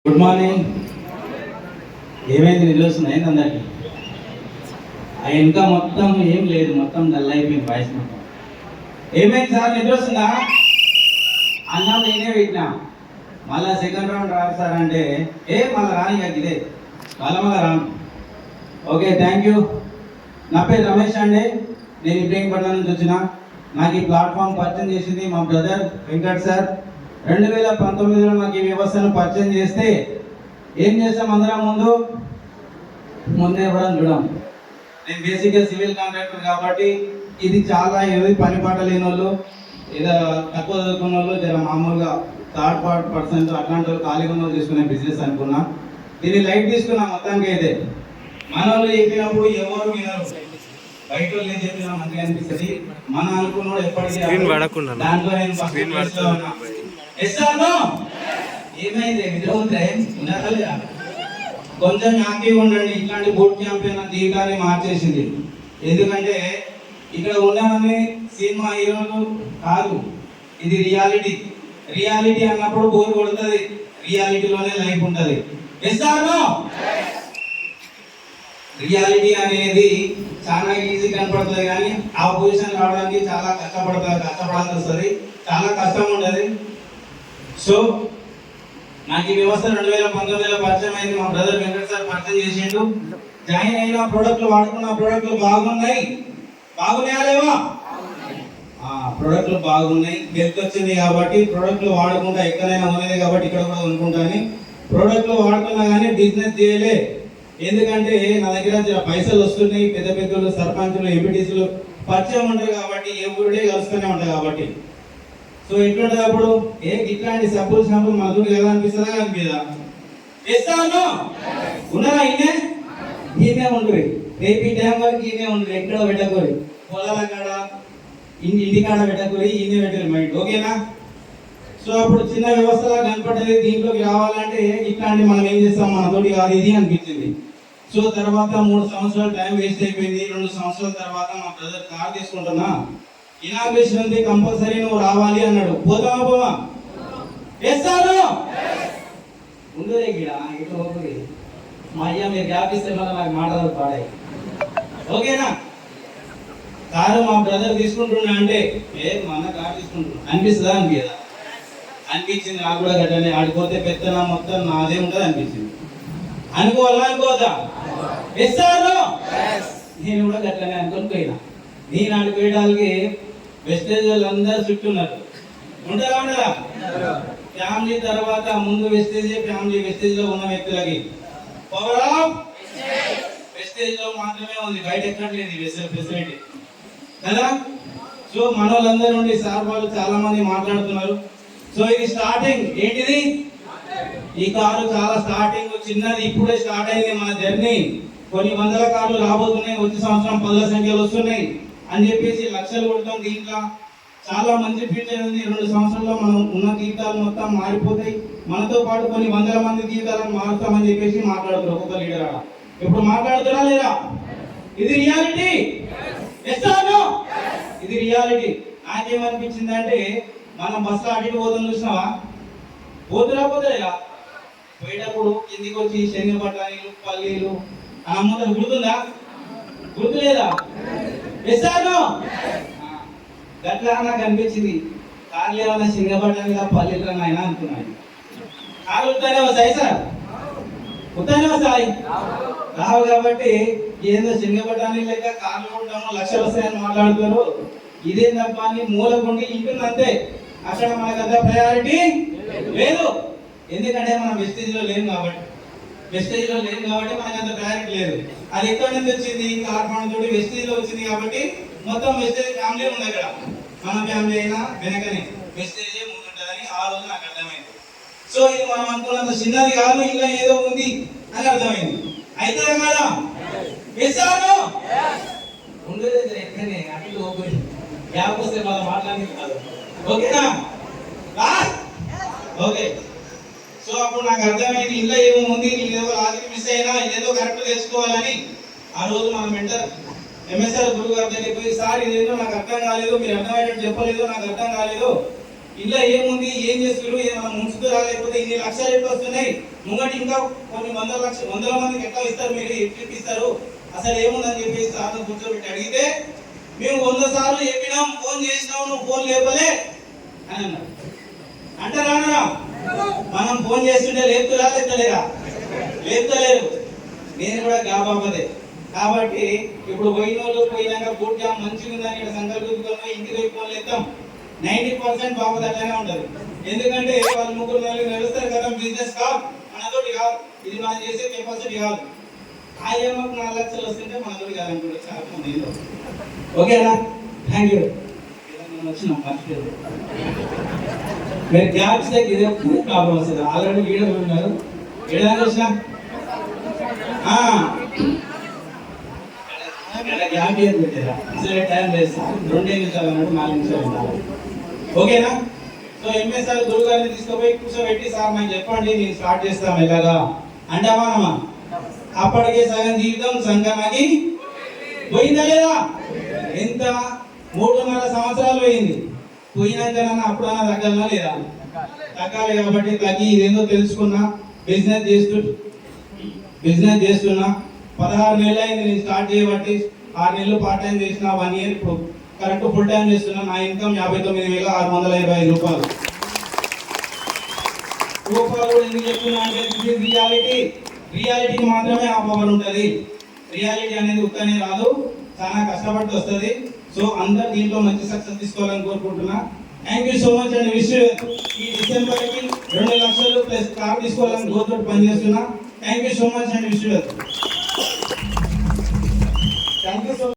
Good morning. ఏమైంది? నిద్ర వస్తుంది అయింది అందరికి? ఇంకా మొత్తం ఏం లేదు, మొత్తం డల్ అయిపోయింది వాయిస్ మొత్తం. ఏమైంది సార్, నిద్ర వస్తుందా? అన్నం నేనే పెట్టినా, మళ్ళీ సెకండ్ రౌండ్ రాదు సార్ అంటే మళ్ళీ రాని ఇదే మళ్ళీ రాను. Okay, thank you. నా పేరు రమేష్ అండి, నేను ఇబ్రహీంపట్నం నుంచి వచ్చిన. నాకు ఈ ప్లాట్ఫామ్ పరిచయం చేసింది మా బ్రదర్ వెంకట్ సార్. 2019లో నాకు ఈ వ్యవస్థను పరిచయం చేస్తే ఏం చేస్తాం అందరం ముందే ఎవరం చూడం. నేను బేసిక్గా సివిల్ కాంట్రాక్టర్ కాబట్టి ఇది చాలా పని పాట లేని వాళ్ళు, ఏదో తక్కువ చదువుకున్న వాళ్ళు, జర మామూలుగా థర్డ్ పర్సెంట్ అట్లాంటి వాళ్ళు ఖాళీగా ఉన్న తీసుకునే బిజినెస్ అనుకున్నా. దీన్ని లైట్ తీసుకున్నా మొత్తానికి. అయితే మన వాళ్ళు చెప్పినప్పుడు ఎవరు వినరు, బయట వాళ్ళు ఏం చెప్పినా మంచిగా అనిపిస్తుంది. మన అనుకున్నాడు ఎప్పటికీ దాంట్లో ఏమైంది కొంచెం యాక్టివ్గా ఉండండి. ఇట్లాంటి బోట్ క్యాంపెయిన్ జీవితాన్ని మార్చేసింది. ఎందుకంటే ఇక్కడ ఉన్నామని సినిమా హీరోలు కాదు, ఇది రియాలిటీ. రియాలిటీ అన్నప్పుడు బోర్ కొడుతుంది, రియాలిటీలోనే లైఫ్ ఉంటుంది. రియాలిటీ అనేది చాలా ఈజీ కనపడుతుంది, కానీ ఆ పొజిషన్ రావడానికి చాలా కష్టపడాల్సి వస్తుంది, చాలా కష్టం ఉంటుంది. సో నాకు ఈ వ్యవస్థ 2019లో పరిచయం అయింది. మా బ్రదర్ వెంకట్ సార్ పరిచయం చేసిండు. జాయిన్ అయిన ప్రోడక్ట్లు వాడుకున్న ప్రోడక్ట్లు బాగున్నాయా లేవా? ప్రోడక్ట్లు బాగున్నాయి, హెల్త్ వచ్చింది కాబట్టి ప్రోడక్ట్లు వాడుకుంటా. ఎక్కడైనా ఉన్నది కాబట్టి ఇక్కడ కూడా అనుకుంటాను. ప్రోడక్ట్లు వాడుతున్నా కానీ బిజినెస్ చేయలే. ఎందుకంటే నా దగ్గర పైసలు వస్తున్నాయి, పెద్ద పెద్దలు సర్పంచులు ఎంపీటీసీలు పరిచయం ఉంటారు కాబట్టి ఎవ్రీడే కలుస్తూనే ఉంటాయి కాబట్టి. సో ఎట్లుంటుంది అప్పుడు ఇట్లాంటి సబ్బులు మన దూరం ఎలా అనిపిస్తుందా అనిపిదా? ఉన్నారా? ఈయనే ఉండరు, రేపు ఈ టైం వరకు ఈయనే ఉండరు, ఎక్కడ పెట్టకూరి, పొలాల కాడ ఇంటి కాడ పెట్టకూరి, ఈయనే పెట్టారు మైండ్. ఓకేనా? సో అప్పుడు చిన్న వ్యవస్థలా కనపడ్డది. దీంట్లోకి రావాలంటే ఇట్లాంటి మనం ఏం చేస్తాం, మనతోటి కాదు ఇది అనిపించింది. సో తర్వాత 3 సంవత్సరాలు టైం వేస్ట్ అయిపోయింది. 2 సంవత్సరాల తర్వాత మా బ్రదర్ కార్ తీసుకుంటున్నా, ఇనాగ్రేషన్ ఉంది, కంపల్సరీ నువ్వు రావాలి అన్నాడు. పోతావా? పోవా? ఉండదే గిడ ఇట్లా ఓకే. మా అయ్యా మీరు గ్యాప్ ఇస్తే మళ్ళీ నాకు మాటలు పాడాయి. ఓకేనా? కారు మా బ్రదర్ తీసుకుంటున్నా అంటే మన కారు తీసుకుంటున్నా అనిపిస్తుందా అనిపించదా? అనిపించింది నాకు కూడా. గట్టనే ఆడిపోతే పెత్తన మొత్తం నాదే ఉంటుంది అనిపించింది. అనుకోవాలా అనుకోవద్దా? నేను కూడా గట్లనే అనుకొని పోయినా. నేను ఆడిపోయడానికి వెస్టేజ్ వాళ్ళందరూ చుట్టూన్నారు. ఉంటారా ఉండరా? ఫ్యామిలీ తర్వాత ముందు వెస్టేజ్ ఫ్యామిలీ. వెస్టేజ్ లో ఉన్న వ్యక్తులకి పవర్ ఆఫ్ వెస్టేజ్ లో మాత్రమే ఉంది, బయట ఎక్కడ లేదు ఫెసిలిటీ కదా. సో మన వాళ్ళందరూ నుండి సార్ వాళ్ళు చాలా మంది మాట్లాడుతున్నారు. సో ఇది స్టార్టింగ్. ఏంటిది? ఈ కారు చాలా స్టార్టింగ్, చిన్నది, ఇప్పుడే స్టార్ట్ అయింది మన జర్నీ. కొన్ని వందల కార్లు రాబోతున్నాయి, వచ్చే సంవత్సరం 10ల సంఖ్యలో వస్తున్నాయి అని చెప్పేసి లక్షలు కొడతాం. దీంట్లో చాలా మంచి ఫ్యూచర్ ఉంది. 2 సంవత్సరాల్లో మనం ఉన్న జీవితాలు మొత్తం మారిపోతాయి. మనతో పాటు కొన్ని వందల మంది జీవితాలను మారుతామని చెప్పేసి మాట్లాడుతారు ఒక్కొక్క లీడర్ ఆడ. ఇప్పుడు మాట్లాడుతున్నా లేదా? ఇది రియాలిటీ. ఇది రియాలిటీ. నాకేమనిపించింది అంటే, మనం బస్సులో అటు పోతాం చూసినావా? పోతురా పోయేటప్పుడు కిందికి వచ్చి శనగ బఠానీలు, పల్లీలు అమ్ముతారు. గుర్తుందా? గుర్తు లేదా? గట్లా నాకు అనిపించింది. కార్లు ఏమన్నా శనగ బఠానీలా పల్లీలు అయినా అనుకున్నాను. కార్లు ఉత్తానే వస్తాయి సార్, ఉత్తానే వస్తాయి రావు. కాబట్టి ఏదో శనగ బఠానీలు లెక్క కార్లు ఉంటాము, లక్షలు వస్తాయని మాట్లాడుతారు. ఇదే తప్ప అని మూలకుండి ఇంటుంది అంతే. అక్కడ మనకంత ప్రయారిటీ లేదు. ఎందుకంటే మనం వెస్టేజ్లో లేము కాబట్టి. మనకంత ప్రయారిటీ లేదు. అది ఎక్కడి నుంచి వచ్చింది? కార్పొరేట్ తోటి వెస్టేజ్లో వచ్చింది కాబట్టి మొత్తం వెస్టేజ్ ఫ్యామిలీ ఉంది అక్కడ. మన ఫ్యామిలీ అయినా వెనకనే వెస్టేజే ముందుంటుందని ఆ రోజు నాకు అర్థమైంది. సో ఇది మనం అనుకున్నంత చిన్నది కాదు, ఇంకా ఏదో ఉంది అని అర్థమైంది. అయితే కదా ఉండేది ఎక్కడనే అటు ఓపెన్ గ్యాప్ వస్తే మనం మాట్లాడింది కాదు. ఓకేనా? ఓకే. సో అప్పుడు నాకు అర్థమైంది ఇంట్లో ఏమో ఉంది, నేను ఏదో లాజిక్ మిస్ అయినా ఏదో కరెక్ట్ తెచ్చుకోవాలని. ఆ రోజు మన మెంటర్ ఎంఎస్ఆర్ గురువు గారి దగ్గరికి పోయి, సార్ ఇదేదో నాకు అర్థం కాలేదు, మీరు అర్థమయ్యేటట్టు చెప్పలేదు, నాకు అర్థం కాలేదు, ఇలా ఏముంది, ఏం చేస్తున్నారు, ఏమైనా ముంచుతురా, లేకపోతే ఇన్ని లక్షలు ఎట్లా వస్తున్నాయి, ముంగటి ఇంకా కొన్ని వందల మందికి ఎట్లా ఇస్తారు, మీరు ఎట్లా ఇస్తారు, అసలు ఏముందని చెప్పేసి సార్లు కూర్చోబెట్టి అడిగితే మేము 100 సార్లు చెప్పినాం, ఫోన్ చేసినాం, నువ్వు ఫోన్ లేపలే అని అన్నారు. అంటారా? మనం ఫోన్ చేస్తుంటే లేపుతురా, లేపుతలేరా? లేపుతలేరు. నేను కూడా గాబాబదే. కాబట్టి ఇప్పుడు పోయిన వాళ్ళు పోయినాక బూట్ జామ్ మంచిగా ఉందని ఇక్కడ సంకల్పించుకొని ఇంటికి పోయి ఫోన్లు ఎత్తాం. 90% బాబు అట్లానే ఉంటుంది. ఎందుకంటే వాళ్ళు ముగ్గురు నడుస్తారు కదా, బిజినెస్ కాదు, మనతోటి కాదు, ఇది మనం చేసే కెపాసిటీ కాదు. ఆ ఏమో 4 లక్షలు వస్తుంటే మనతోటి కాదనుకుంటే చాలా మంది. ఓకేనా? Thank you. వచ్చినాం ఫస్ట్ మీరు గ్యాప్స్ ఇదే ప్రాబ్లం వస్తుంది. ఆల్రెడీ వీడియో ఉన్నారు, ఏడాది వచ్చినా గ్యాప్ ఏం పెట్టారా, అసలు టైం లేదు సార్, 2 నిమిషాలు అన్నాడు, 4 నిమిషాలు ఉండాలి. ఓకేనా? సో ఎంఎస్ఆర్ గురువు గారిని తీసుకుపోయి కూర్చోబెట్టి, సార్ నాకు చెప్పండి, నేను స్టార్ట్ చేస్తాం ఎలాగా అంటామా? అప్పటికే సగం జీవితం సంఘానికి పోయిందా లేదా? ఎంత 3.5 సంవత్సరాలు పోయింది. పోయినాక అప్పుడన్నా తగ్గాలనా లేదా? తగ్గాలి. కాబట్టి తగ్గి ఇదేందో తెలుసుకున్నా, బిజినెస్ చేస్తున్నా. 16 నెలలు అయింది నేను స్టార్ట్ చేయబట్టి. 6 నెలలు పార్ట్ టైం చేసిన, 1 ఇయర్ ఇప్పుడు కరెక్ట్ ఫుల్ టైం చేస్తున్నా. నా ఇన్కమ్ 59,625 రూపాయలు. ఎందుకు చెప్తున్నా అంటే రియాలిటీకి మాత్రమే ఆ పవర్ ఉంటుంది. రియాలిటీ అనేది ఉత్తనే రాదు, చాలా కష్టపడి వస్తుంది. సో అందరు దీంట్లో మంచి సక్సెస్ తీసుకోవాలని కోరుకుంటున్నా. థ్యాంక్ యూ సో మచ్ అండి. విష్ ఈ డిసెంబర్కి 2 లక్షలు ప్లస్ కార్ తీసుకోవాలని గోతోటి పనిచేస్తున్నా. థ్యాంక్ యూ సో మచ్ అండి. Wish thank you so much.